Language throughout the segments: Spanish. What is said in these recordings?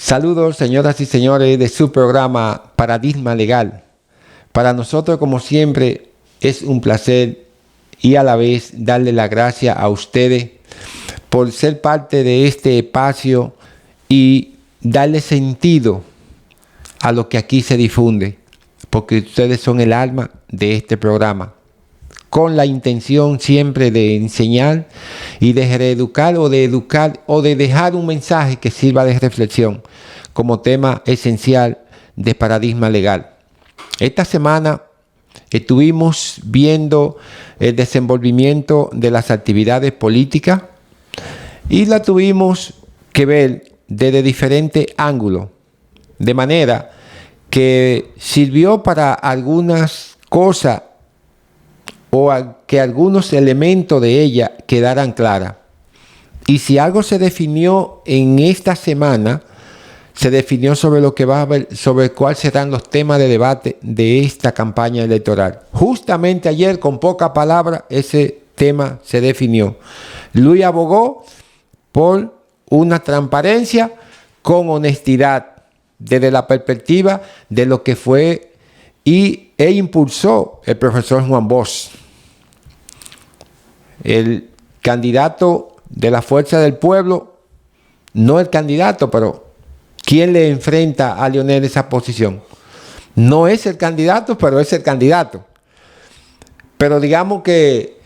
Saludos, señoras y señores, de su programa Paradigma Legal. Para nosotros, como siempre, es un placer y a la vez darle la gracia a ustedes por ser parte de este espacio y darle sentido a lo que aquí se difunde, porque ustedes son el alma de este programa, con la intención siempre de enseñar y de reeducar o de educar o de dejar un mensaje que sirva de reflexión como tema esencial de Paradigma Legal. Esta semana estuvimos viendo el desenvolvimiento de las actividades políticas y la tuvimos que ver desde diferentes ángulos, de manera que sirvió para algunas cosas o que algunos elementos de ella quedaran claras. Y si algo se definió en esta semana, se definió sobre lo que va a haber, sobre cuáles serán los temas de debate de esta campaña electoral. Justamente ayer, con pocas palabras, ese tema se definió. Luis abogó por una transparencia con honestidad desde la perspectiva de lo que fue e impulsó el profesor Juan Bosch, el candidato de la Fuerza del Pueblo, no el candidato, pero ¿quién le enfrenta a Leonel en esa posición? No es el candidato, pero es el candidato. Pero digamos que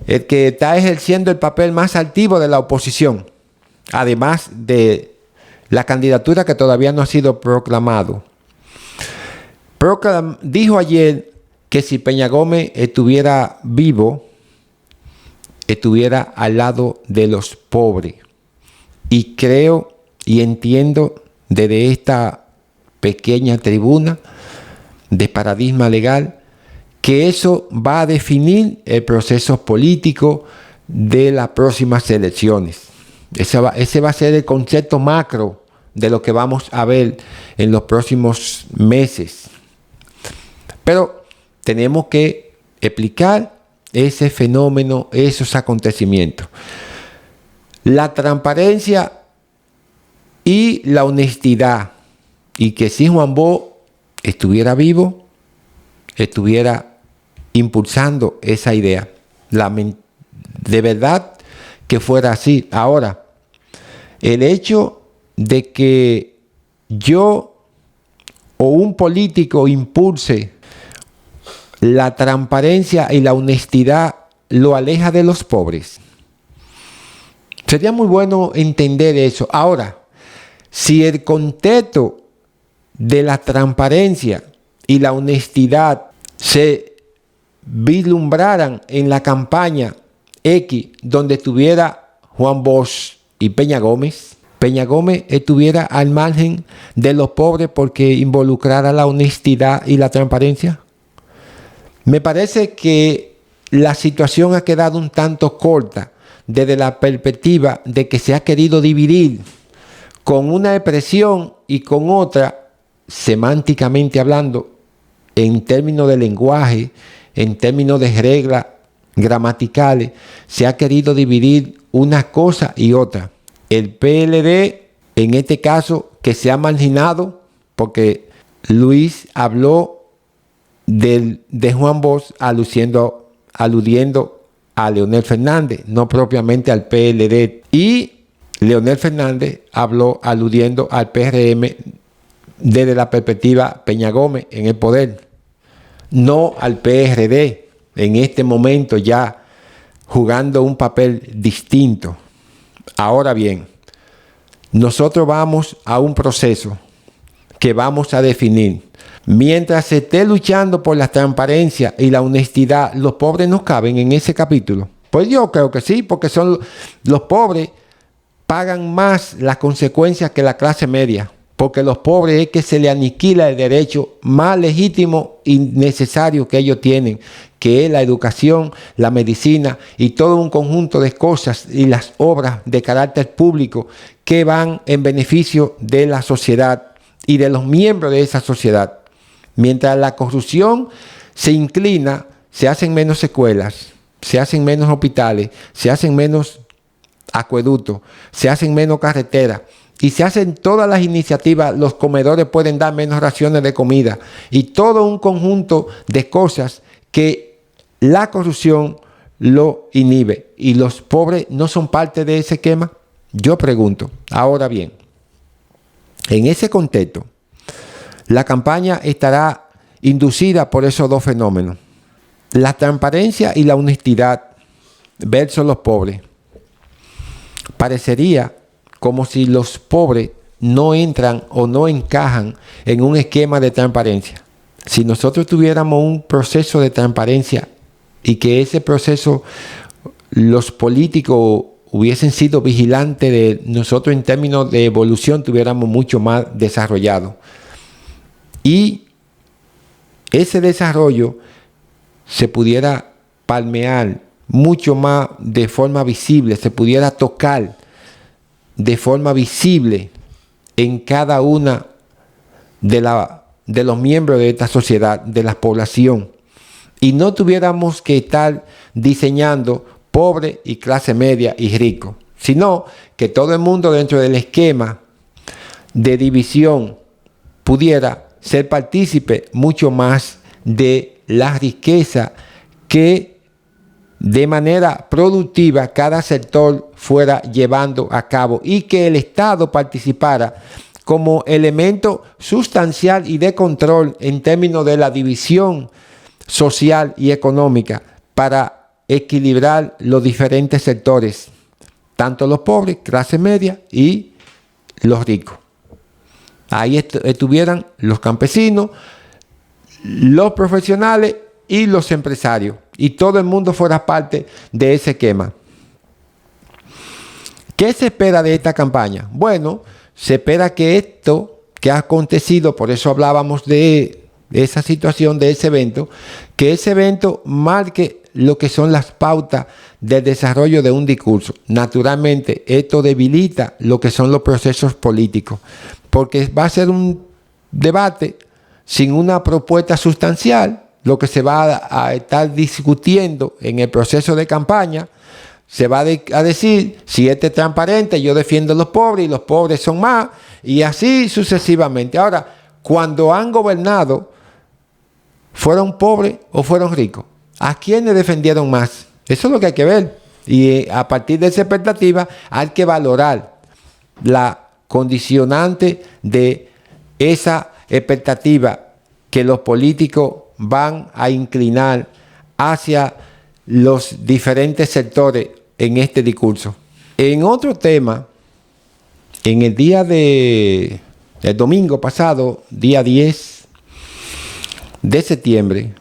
el que está ejerciendo el papel más altivo de la oposición, además de la candidatura que todavía no ha sido proclamado. Dijo ayer que si Peña Gómez estuviera vivo, estuviera al lado de los pobres. Y creo y entiendo desde esta pequeña tribuna de Paradigma Legal que eso va a definir el proceso político de las próximas elecciones. Ese va a ser el concepto macro de lo que vamos a ver en los próximos meses. Pero tenemos que explicar ese fenómeno, esos acontecimientos. La transparencia y la honestidad. Y que si Juan Bosch estuviera vivo, estuviera impulsando esa idea. De verdad que fuera así. Ahora, el hecho de que yo o un político impulse la transparencia y la honestidad lo aleja de los pobres. Sería muy bueno entender eso. Ahora, si el contexto de la transparencia y la honestidad se vislumbraran en la campaña X, donde estuviera Juan Bosch y Peña Gómez estuviera al margen de los pobres porque involucrara la honestidad y la transparencia. Me parece que la situación ha quedado un tanto corta desde la perspectiva de que se ha querido dividir con una expresión y con otra, semánticamente hablando, en términos de lenguaje, en términos de reglas gramaticales, se ha querido dividir una cosa y otra. El PLD, en este caso, que se ha marginado, porque Luis habló de Juan Bosch aludiendo a Leonel Fernández, no propiamente al PLD. Y Leonel Fernández habló aludiendo al PRM desde la perspectiva Peña Gómez en el poder, no al PRD, en este momento ya jugando un papel distinto. Ahora bien, nosotros vamos a un proceso que vamos a definir. Mientras se esté luchando por la transparencia y la honestidad, ¿los pobres no caben en ese capítulo? Pues yo creo que sí, porque son los pobres pagan más las consecuencias que la clase media, porque los pobres es que se le aniquila el derecho más legítimo y necesario que ellos tienen, que es la educación, la medicina y todo un conjunto de cosas y las obras de carácter público que van en beneficio de la sociedad y de los miembros de esa sociedad. Mientras la corrupción se inclina, se hacen menos escuelas, se hacen menos hospitales, se hacen menos acueductos, se hacen menos carreteras y se hacen todas las iniciativas, los comedores pueden dar menos raciones de comida y todo un conjunto de cosas que la corrupción lo inhibe y los pobres no son parte de ese esquema. Yo pregunto, ahora bien, en ese contexto, la campaña estará inducida por esos dos fenómenos. La transparencia y la honestidad versus los pobres. Parecería como si los pobres no entran o no encajan en un esquema de transparencia. Si nosotros tuviéramos un proceso de transparencia y que ese proceso los políticos hubiesen sido vigilantes de nosotros en términos de evolución, tuviéramos mucho más desarrollado. Y ese desarrollo se pudiera palmear mucho más de forma visible, se pudiera tocar de forma visible en cada una de los miembros de esta sociedad, de la población, y no tuviéramos que estar diseñando pobre y clase media y rico, sino que todo el mundo dentro del esquema de división pudiera ser partícipe mucho más de la riqueza que de manera productiva cada sector fuera llevando a cabo y que el Estado participara como elemento sustancial y de control en términos de la división social y económica para equilibrar los diferentes sectores, tanto los pobres, clase media y los ricos. Ahí estuvieran los campesinos, los profesionales y los empresarios, y todo el mundo fuera parte de ese esquema. ¿Qué se espera de esta campaña? Bueno, se espera que esto que ha acontecido, por eso hablábamos de esa situación, de ese evento, que ese evento marque lo que son las pautas del desarrollo de un discurso. Naturalmente, esto debilita lo que son los procesos políticos, porque va a ser un debate sin una propuesta sustancial. Lo que se va a estar discutiendo en el proceso de campaña, se va a decir, si este es transparente, yo defiendo a los pobres y los pobres son más, y así sucesivamente. Ahora, cuando han gobernado, ¿fueron pobres o fueron ricos? ¿A quiénes defendieron más? Eso es lo que hay que ver. Y a partir de esa expectativa hay que valorar la condicionante de esa expectativa que los políticos van a inclinar hacia los diferentes sectores en este discurso. En otro tema, en el día del domingo pasado, día 10 de septiembre,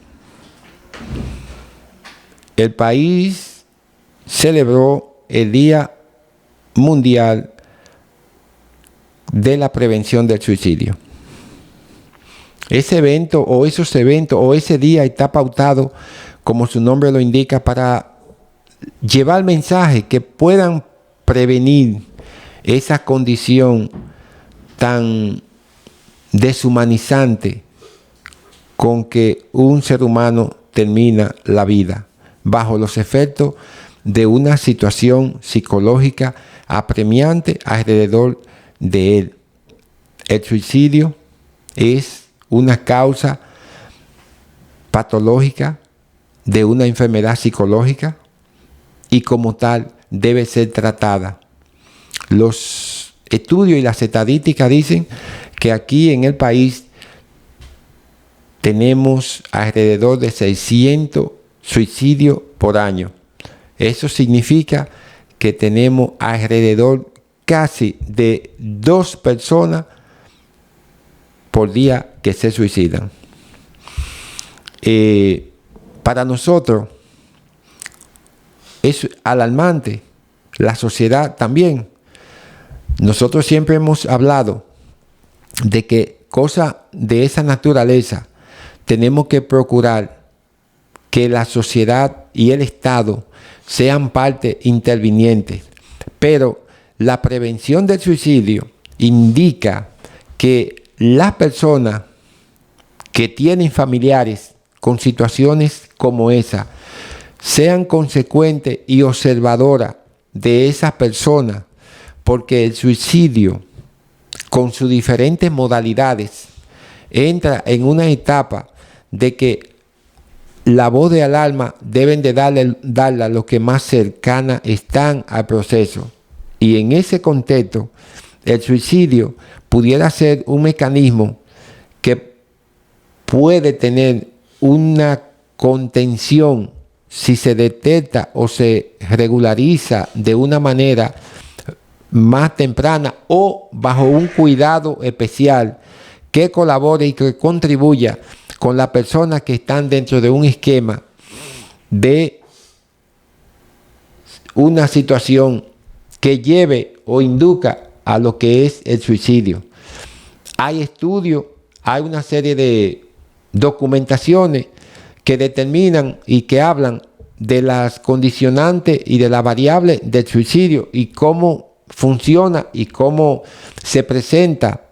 el país celebró el Día Mundial de la Prevención del Suicidio. Ese evento o esos eventos o ese día está pautado, como su nombre lo indica, para llevar mensajes que puedan prevenir esa condición tan deshumanizante con que un ser humano termina la vida bajo los efectos de una situación psicológica apremiante alrededor de él. El suicidio es una causa patológica de una enfermedad psicológica y como tal debe ser tratada. Los estudios y las estadísticas dicen que aquí en el país tenemos alrededor de 600 suicidios por año. Eso significa que tenemos alrededor casi de 2 personas por día que se suicidan. Para nosotros es alarmante, la sociedad también. Nosotros siempre hemos hablado de que cosas de esa naturaleza tenemos que procurar que la sociedad y el Estado sean parte interviniente, pero la prevención del suicidio indica que las personas que tienen familiares con situaciones como esa sean consecuentes y observadoras de esa persona, porque el suicidio, con sus diferentes modalidades, entra en una etapa de que la voz del alma deben de darla a los que más cercana están al proceso. Y en ese contexto, el suicidio pudiera ser un mecanismo que puede tener una contención si se detecta o se regulariza de una manera más temprana o bajo un cuidado especial que colabore y que contribuya con las personas que están dentro de un esquema de una situación que lleve o induzca a lo que es el suicidio. Hay estudios, hay una serie de documentaciones que determinan y que hablan de las condicionantes y de las variables del suicidio y cómo funciona y cómo se presenta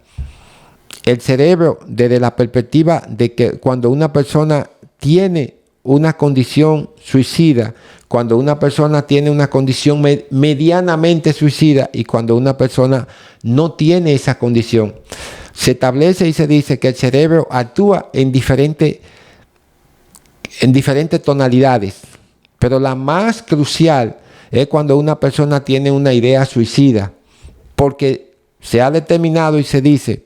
el cerebro desde la perspectiva de que cuando una persona tiene una condición suicida, cuando una persona tiene una condición medianamente suicida y cuando una persona no tiene esa condición, se establece y se dice que el cerebro actúa en diferentes tonalidades, pero la más crucial es cuando una persona tiene una idea suicida, porque se ha determinado y se dice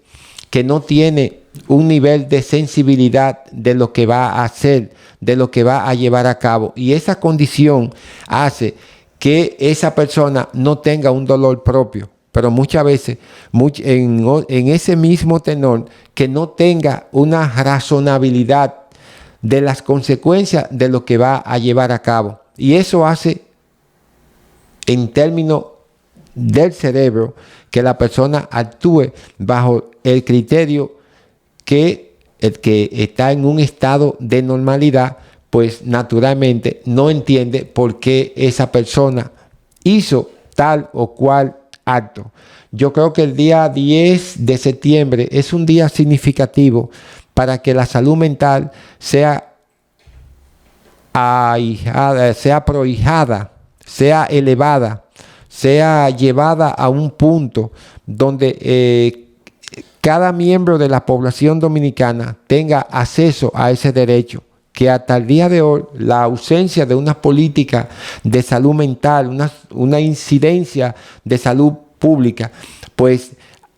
que no tiene un nivel de sensibilidad de lo que va a hacer, de lo que va a llevar a cabo. Y esa condición hace que esa persona no tenga un dolor propio, pero muchas veces en ese mismo tenor, que no tenga una razonabilidad de las consecuencias de lo que va a llevar a cabo. Y eso hace, en términos del cerebro, que la persona actúe bajo el criterio que el que está en un estado de normalidad, pues naturalmente no entiende por qué esa persona hizo tal o cual acto. Yo creo que el día 10 de septiembre es un día significativo para que la salud mental sea prohijada, sea elevada, sea llevada a un punto donde cada miembro de la población dominicana tenga acceso a ese derecho, que hasta el día de hoy la ausencia de una política de salud mental, una incidencia de salud pública, pues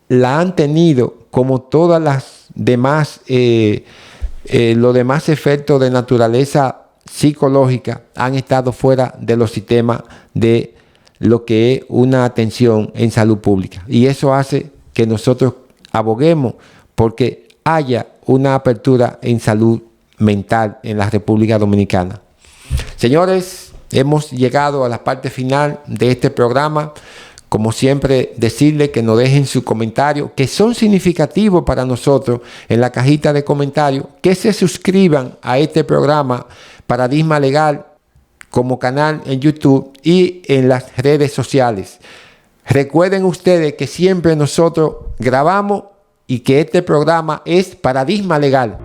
la han tenido como todas las demás, los demás efectos de naturaleza psicológica han estado fuera de los sistemas de lo que es una atención en salud pública. Y eso hace que nosotros aboguemos porque haya una apertura en salud mental en la República Dominicana. Señores, hemos llegado a la parte final de este programa. Como siempre, decirles que nos dejen sus comentarios, que son significativos para nosotros en la cajita de comentarios, que se suscriban a este programa Paradigma Legal como canal en YouTube y en las redes sociales. Recuerden ustedes que siempre nosotros grabamos y que este programa es Paradigma Legal.